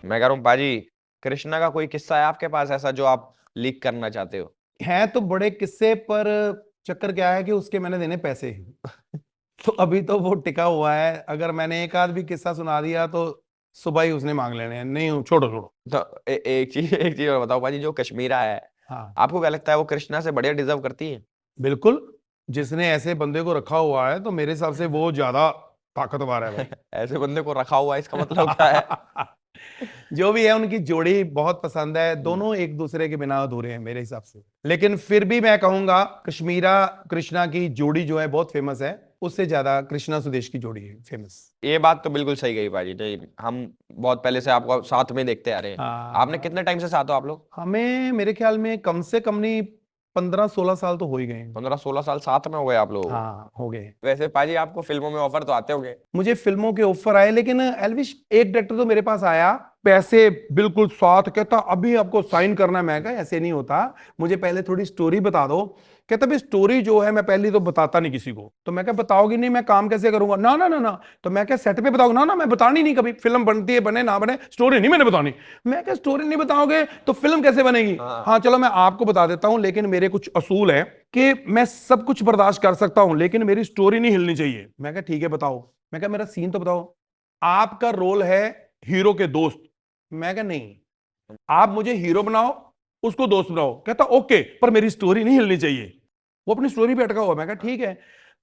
मैं कह रहा हूँ पाजी, कृष्णा का कोई किस्सा है आपके पास ऐसा जो आप लीक करना चाहते हो? है तो बड़े किस्से, पर चक्कर क्या है कि उसके मैंने देने पैसे। तो अभी तो वो टिका हुआ है, अगर मैंने एक आध भी किस्सा सुना दिया तो सुबह ही उसने मांग लेने हैं। नहीं, छोड़ो छोड़ो। तो एक चीज और बताओ पाजी, जो कश्मीरा है, हाँ, आपको क्या लगता है वो कृष्णा से बढ़िया डिजर्व करती है? बिल्कुल। जिसने ऐसे बंदे को रखा हुआ है तो मेरे हिसाब से वो ज्यादा ताकतवर है भाई। ऐसे बंदे को रखा हुआ है इसका मतलब क्या है? जो भी है, उनकी जोड़ी बहुत पसंद है, हम्म। दोनों एक दूसरे के बिना अधूरे हैं मेरे हिसाब से। लेकिन फिर भी मैं कहूंगा कश्मीरा कृष्णा की जोड़ी जो है बहुत फेमस है, उससे ज्यादा कृष्णा सुदेश की जोड़ी है फेमस। ये बात तो बिल्कुल सही कही पाजी। नहीं, हम बहुत पहले से आपको साथ में देखते आ रहे हैं। आपने हाँ, कितने टाइम से साथ हो आप लोग? हमें मेरे ख्याल में कम से कम नहीं, 15-16 साल तो हो ही गए हैं। 15-16 साल साथ में हो गए आप लोगों को? हाँ, हो गए। वैसे पाजी आपको फिल्मों में ऑफर तो आते होंगे? मुझे फिल्मों के ऑफर आए, लेकिन एलविश एक डायरेक्टर तो मेरे पास आया, पैसे बिल्कुल साथ, कहता अभी आपको साइन करना है। मैं कहा ऐसे नहीं होता, मुझे पहले थोड़ी स्टोरी बता दो। कहता भाई स्टोरी जो है मैं पहले तो बताता नहीं किसी को। तो मैं क्या, बताओगी नहीं मैं काम कैसे करूंगा? ना ना ना ना। तो मैं क्या, सेट पे बताओगे? ना ना, मैं बतानी नहीं कभी, फिल्म बनती है बने ना बने, स्टोरी नहीं मैंने बतानी। मैं क्या, स्टोरी नहीं बताओगे तो फिल्म कैसे बनेगी? हाँ। हाँ चलो मैं आपको बता देता हूं, लेकिन मेरे कुछ असूल है कि मैं सब कुछ बर्दाश्त कर सकता हूं, लेकिन मेरी स्टोरी नहीं हिलनी चाहिए। मैं क्या ठीक है बताओ। मैं क्या, मेरा सीन तो बताओ। आपका रोल है हीरो के दोस्त। मैं क्या नहीं, आप मुझे हीरो बनाओ, उसको दोस्त बनाओ। कहता ओके, पर मेरी स्टोरी नहीं हिलनी चाहिए। वो अपनी स्टोरी पे अटका हुआ। मैं कहा ठीक है।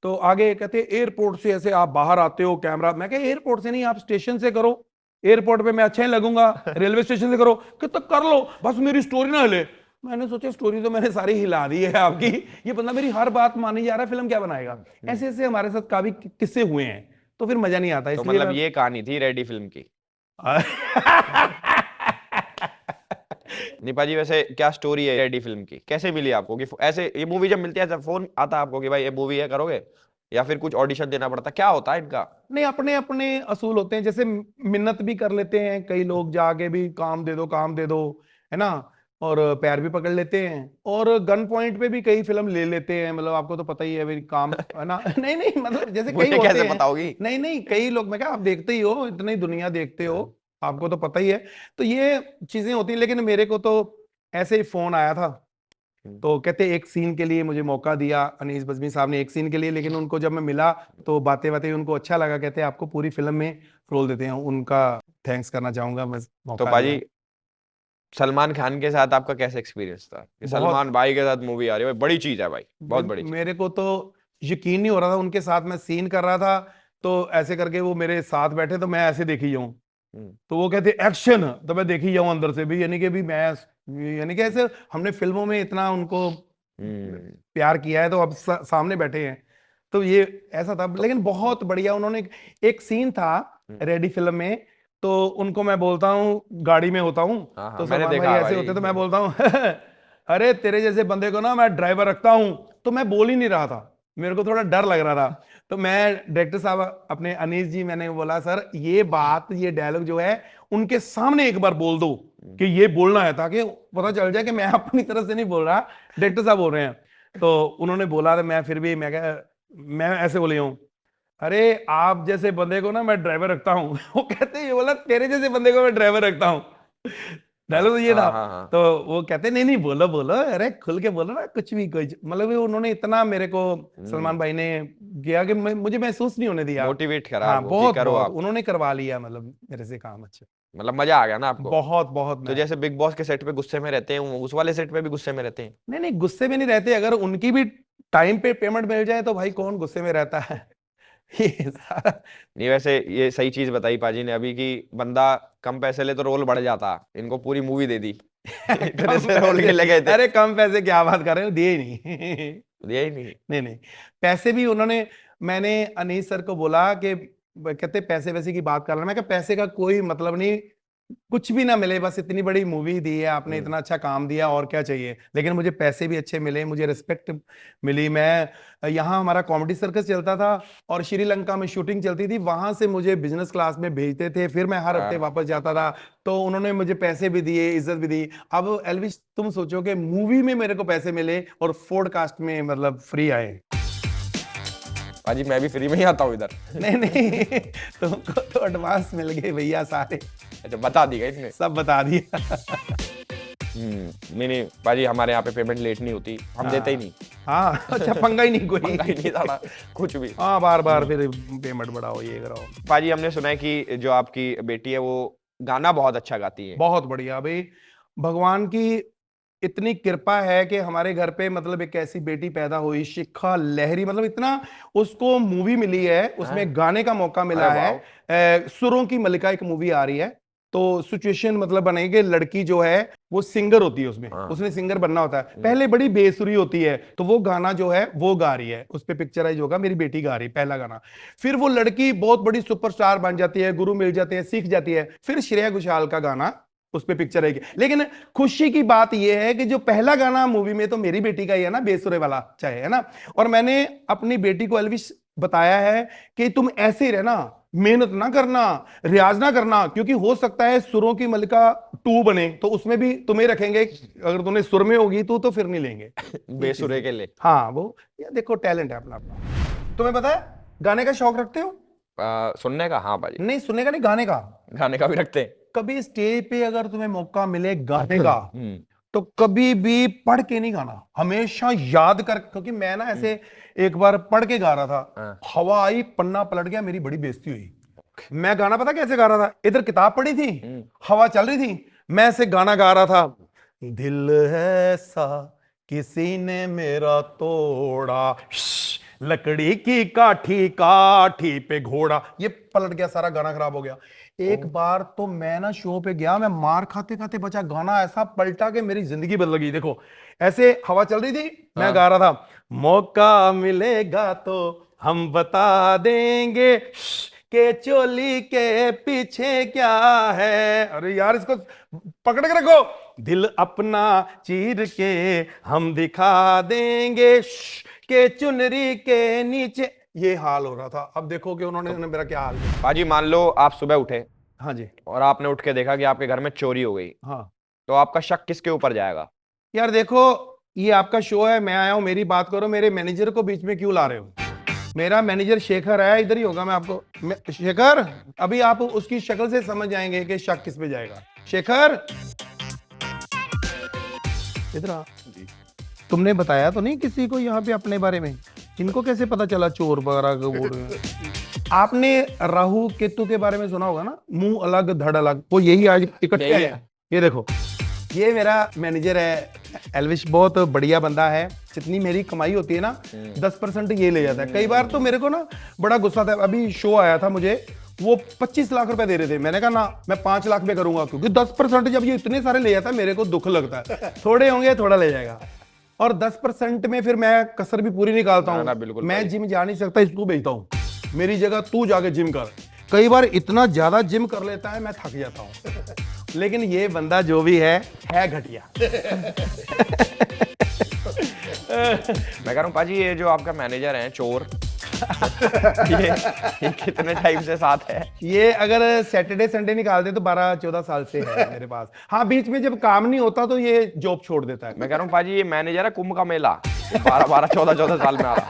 तो आगे कहते एयरपोर्ट से ऐसे आप बाहर आते हो कैमरा। मैं कहा एयरपोर्ट से नहीं, आप स्टेशन से करो, एयरपोर्ट पे मैं अच्छा ही लगूंगा। रेलवे स्टेशन से करो। कहता कर लो, बस मेरी स्टोरी ना हिले। मैंने सोचा स्टोरी तो मैंने सारी हिला दी है आपकी, ये बंदा मेरी हर बात मानी जा रहा है, फिल्म क्या बनाएगा? ऐसे ऐसे हमारे साथ काफी किस्से हुए हैं, तो फिर मजा नहीं आता, तो इसलिए मतलब मैं ये कहानी थी रेडी फिल्म की? निपा जी, वैसे क्या स्टोरी है रेडी फिल्म की? कैसे मिली आपको कि ऐसे ये मूवी जब मिलती है ऐसा फोन आता है आपको कि भाई ये मूवी है करोगे, या फिर कुछ ऑडिशन देना पड़ता है, क्या होता है इनका? नहीं, अपने अपने असूल होते हैं। जैसे मिन्नत भी कर लेते हैं कई लोग, जाके भी काम दे दो काम दे दो, है ना। और पैर भी पकड़ लेते हैं, और गन पॉइंट पे भी कई फिल्म ले लेते हैं। मतलब आपको तो पता ही है भाई, काम है ना। नहीं नहीं, मतलब जैसे कई मुझे कैसे होते हैं। पता होगी? नहीं नहीं, कई लोग, मैं क्या, आप देखते ही हो, इतनी दुनिया देखते हो, आपको तो पता ही है। तो ये चीजें होती हैं, लेकिन मेरे को तो ऐसे ही फोन आया था। तो कहते एक सीन के लिए मुझे मौका दिया अनीस बज्मी साहब ने, एक सीन के लिए, लेकिन उनको जब मैं मिला तो बातें बातें उनको अच्छा लगा। कहते आपको पूरी फिल्म में रोल देते हैं, उनका थैंक्स करना चाहूंगा, मैं तो मौका पाजी, दिया। सलमान खान के साथ आपका कैसा एक्सपीरियंस था कि बहुत। सलमान भाई के साथ मूवी आ रही है? भाई बड़ी चीज है भाई, बहुत बड़ी चीज। मेरे को तो यकीन नहीं हो रहा था, उनके साथ मैं सीन कर रहा था, तो ऐसे करके वो मेरे साथ बैठे, तो मैं ऐसे देखी जाऊं। हम्म। तो वो कहते एक्शन, तो मैं देखी जाऊं अंदर से भी, यानी कि भी मैं, यानी कि ऐसे हमने फिल्मों में इतना उनको हम्म। प्यार किया है, तो अब सामने बैठे हैं। तो ये ऐसा था, तो लेकिन बहुत बढ़िया। उन्होंने एक सीन था हम्म, रेडी फिल्म में, तो उनको मैं बोलता हूँ, गाड़ी में होता हूँ, हाँ हाँ तो मैंने सलमान भाई देखा है ऐसे होते, तो मैं भाई। बोलता हूँ अरे तेरे जैसे बंदे को ना मैं ड्राइवर रखता हूँ। तो मैं बोल ही नहीं रहा था, मेरे को थोड़ा डर लग रहा था। तो मैं डायरेक्टर साहब अपने अनीस जी, मैंने बोला सर ये बात, ये डायलॉग जो है उनके सामने एक बार बोल दो, हम्म। कि ये बोलना है, ताकि पता चल जाए कि मैं अपनी तरफ से नहीं बोल रहा, डायरेक्टर साहब बोल रहे हैं। तो उन्होंने बोला, तो मैं फिर भी, मैं क्या, मैं ऐसे बोली हूँ, अरे आप जैसे बंदे को ना मैं ड्राइवर रखता हूँ। वो कहते ये बोला तेरे जैसे बंदे को मैं ड्राइवर रखता हूँ। डायलॉग तो हाँ ये था। हाँ हाँ हाँ। तो वो कहते नहीं नहीं, बोलो बोलो, अरे खुल के बोलो ना, कुछ भी कुछ, मतलब ये उन्होंने इतना मेरे को, हम्म। सलमान भाई ने किया कि मुझे महसूस नहीं होने दिया। मोटिवेट करा हाँ, आपको कि बहुत करो बहुत आप। उन्होंने करवा लिया, मतलब मेरे से काम अच्छा। मतलब मजा आ गया ना आपको? बहुत बहुत। तो मैं, जैसे बिग बॉस के सेट पे गुस्से में रहते हैं, उस वाले सेट पे भी गुस्से में रहते हैं? नहीं नहीं, गुस्से में नहीं रहते, अगर उनकी भी टाइम पे पेमेंट मिल जाए तो भाई कौन गुस्से में रहता है। ये सारा। नहीं, वैसे ये सही चीज बताई पाजी ने अभी कि बंदा कम पैसे ले तो रोल बढ़ जाता, इनको पूरी मूवी दे दी। इतने कम से रोल पैसे? के लगे थे। अरे कम पैसे क्या बात कर रहे हो, दिए ही नहीं। दिया ही नहीं। नहीं नहीं, पैसे भी उन्होंने, मैंने अनीस सर को बोला कि, कहते पैसे वैसे की बात कर रहे हैं। मैं कहा पैसे का कोई मतलब नहीं, कुछ भी ना मिले, बस इतनी बड़ी मूवी दी है आपने, हम्म। इतना अच्छा काम दिया, और क्या चाहिए। लेकिन मुझे पैसे भी अच्छे मिले, मुझे रिस्पेक्ट मिली। मैं यहाँ, हमारा कॉमेडी सर्कस चलता था, और श्रीलंका में शूटिंग चलती थी, वहां से मुझे बिजनेस क्लास में भेजते थे, फिर मैं हर हफ्ते हाँ। वापस जाता था। तो उन्होंने मुझे पैसे भी दिए, इज्जत भी दी। अब एल्विश तुम सोचो कि मूवी में मेरे को पैसे मिले और पॉडकास्ट में मतलब फ्री आए। पाजी मैं भी फ्री में ही आता हूँ इधर। नहीं नहीं, तुमको तो एडवांस मिल गए भैया सारे, अच्छा बता दी गई इसने। सब बता दिया। नहीं पाजी हमारे यहाँ पे पेमेंट लेट नहीं होती, हम देते ही नहीं। हाँ अच्छा, पंगा ही नहीं कोई। पंगा ही नहीं साला कुछ भी। हाँ बार बार फिर पेमेंट बढ़ाओ ये कराओ। पाजी हमने सुना है कि जो आपकी बेटी है वो गाना बहुत अच्छा गाती है। बहुत बढ़िया भाई, भगवान की इतनी कृपा है कि हमारे घर पे मतलब एक ऐसी बेटी पैदा हुई, शिखा लहरी, मतलब इतना उसको मूवी मिली है, उसमें गाने का मौका मिला है। सुरों की मलिका एक मूवी आ रही है, तो सिचुएशन मतलब बनेगी कि लड़की जो है वो सिंगर होती है उसमें, उसने सिंगर बनना होता है। पहले बड़ी बेसुरी होती है, तो वो गाना जो है वो गा रही है, उस पे पिक्चराइज होगा, मेरी बेटी गा रही है पहला गाना। फिर वो लड़की बहुत बड़ी सुपरस्टार बन जाती है, गुरु मिल जाते हैं, सीख जाती है, फिर श्रेया घोषाल का गाना उस पे पिक्चर है। लेकिन खुशी की बात यह है कि जो पहला गाना मूवी में तो मेरी बेटी का ही है ना, बेसुरे वाला चाहे, है ना। और मैंने अपनी बेटी को एल्विश बताया है कि तुम ऐसे ही रहना, मेहनत ना करना, रियाज ना करना, क्योंकि हो सकता है सुरों की मलिका 2 बने तो उसमें भी तुम्हें रखेंगे, अगर तुमने सुर में होगी तो फिर नहीं लेंगे बेसुरे के लिए। हाँ वो ये देखो टैलेंट है अपना अपना। तुम्हें पता है गाने का शौक रखते हो? सुनने का? हाँ भाई। नहीं सुनने का नहीं, गाने का। गाने का भी रखते हैं। कभी स्टेज पे अगर तुम्हें मौका मिले गाने का तो कभी भी पढ़ के नहीं गाना, हमेशा याद कर। क्योंकि मैं ना ऐसे एक बार पढ़ के गा रहा था, हवा आई, पन्ना पलट गया, मेरी बड़ी बेइज्जती हुई। मैं गाना पता कैसे गा रहा था, इधर किताब पढ़ी थी, हवा चल रही थी, मैं ऐसे गाना गा रहा था, दिल है सा किसी ने मेरा तोड़ा, लकड़ी की काठी काठी पे घोड़ा, ये पलट गया, सारा गाना खराब हो गया। एक बार तो मैं ना शो पे गया, मैं मार खाते खाते बचा, गाना ऐसा पलटा कि मेरी जिंदगी बदल गई। देखो ऐसे हवा चल रही थी, मैं गा रहा था, मौका मिलेगा तो हम बता देंगे के चोली के पीछे क्या है। अरे यार इसको पकड़ के रखो, दिल अपना चीर के हम दिखा देंगे के चुनरी के नीचे, ये हाल हो रहा था। अब देखो कि उन्होंने मेरा क्या हाल किया। पाजी मान लो आप सुबह उठे, हाँ जी, और आपने उठ के देखा कि आपके घर में चोरी हो गई, हाँ, तो आपका शक किसके ऊपर जाएगा? यार देखो ये आपका शो है, मैं आया हूं, मेरी बात करो, मेरे मैनेजर को बीच में क्यों ला रहे हो? मेरा मैनेजर शेखर है, इधर ही होगा, मैं आपको शेखर, अभी आप उसकी शक्ल से समझ जाएंगे कि शक किस पे जाएगा। शेखर इधर आ। तुमने बताया तो नहीं किसी को यहाँ पे अपने बारे में? इनको कैसे पता चला चोर वगैरह को बोल रहे हैं? आपने राहु केतु के बारे में सुना होगा ना, मुंह अलग धड़ अलग, वो यही आज इकट्ठे है। ये देखो, ये मेरा मैनेजर है एल्विश, बहुत बढ़िया बंदा है। जितनी मेरी कमाई होती है ना 10% ये ले जाता है। कई बार तो मेरे को ना बड़ा गुस्सा था, अभी शो आया था मुझे, वो 25 लाख रुपए दे रहे थे, मैंने कहा ना मैं 5 लाख में करूंगा, क्योंकि 10% जब ये इतने सारे ले जाता है मेरे को दुख लगता है। थोड़े होंगे थोड़ा ले जाएगा, और 10% में फिर मैं कसर भी पूरी निकालता हूँ। मैं जिम जा नहीं सकता, इसको भेजता हूँ, मेरी जगह तू जाके जिम कर। कई बार इतना ज्यादा जिम कर लेता है मैं थक जाता हूँ। लेकिन ये बंदा जो भी है घटिया। मैं कह रहा हूँ पाजी ये जो आपका मैनेजर है चोर, ये कितने टाइम से साथ है? ये अगर सैटरडे संडे निकाल दे तो 12-14 साल से है मेरे पास। हाँ बीच में जब काम नहीं होता तो ये जॉब छोड़ देता है। मैं कह रहा हूँ पाजी ये मैनेजर है कुंभ का मेला, 12-14 साल में आ रहा।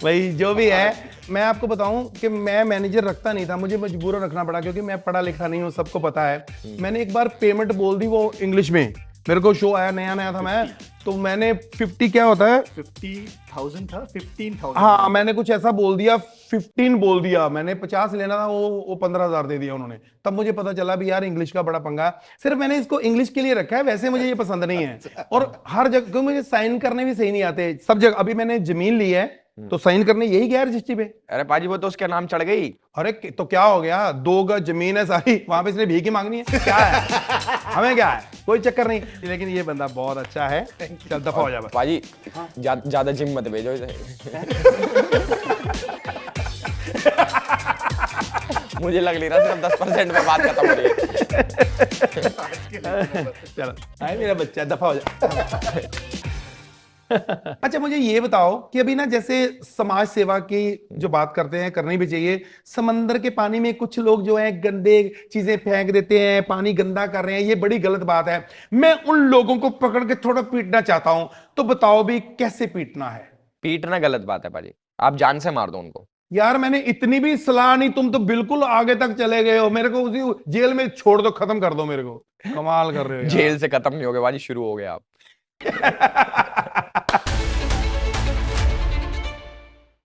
भाई जो भी है, मैं आपको बताऊं कि मैं मैनेजर रखता नहीं था, मुझे मजबूरन रखना पड़ा, क्योंकि मैं पढ़ा लिखा नहीं हूं, सबको पता है। मैंने एक बार पेमेंट बोल दी वो इंग्लिश में, मेरे को शो आया नया था, मैं तो मैंने 50 क्या होता है 50,000 था, 15,000। हाँ मैंने कुछ ऐसा बोल दिया, 15 बोल दिया, मैंने 50 लेना था, वो 15,000 दे दिया उन्होंने। तब मुझे पता चला भी यार इंग्लिश का बड़ा पंगा है। सिर्फ मैंने इसको इंग्लिश के लिए रखा है, वैसे मुझे ये पसंद नहीं है। और हर जगह मुझे साइन करने भी सही नहीं आते, सब जगह। अभी मैंने जमीन ली है तो साइन करने यही गया रजिस्ट्री पे। अरे पाजी वो तो उसके नाम चढ़ गई। अरे तो क्या हो गया, 2 गज जमीन है सारी, वहां पे इसने भीख ही मांगनी है, क्या है? हमें क्या है, कोई चक्कर नहीं। लेकिन ये बंदा बहुत अच्छा है, चल दफा हो जा पाजी। ज्यादा जिम मत भेजो इसे। मुझे लग नहीं रहा सिर्फ 10% पे बात खत्म हो रही है। चलो आए मेरा बच्चा, दफा हो जा। अच्छा मुझे ये बताओ कि अभी ना जैसे समाज सेवा की जो बात करते हैं, करनी भी चाहिए। समंदर के पानी में कुछ लोग जो है गंदे चीजें फेंक देते हैं, पानी गंदा कर रहे हैं, ये बड़ी गलत बात है। मैं उन लोगों को पकड़ के थोड़ा पीटना चाहता हूं, तो बताओ भी कैसे पीटना है? पीटना गलत बात है पाजी। आप जान से मार दो उनको। यार मैंने इतनी भी सलाह नहीं, तुम तो बिल्कुल आगे तक चले गए हो, मेरे को उसी जेल में छोड़ दो, खत्म कर दो मेरे को। कमाल कर रहे हो यार। जेल से खत्म नहीं हो गए बाजी, शुरू हो गए आप।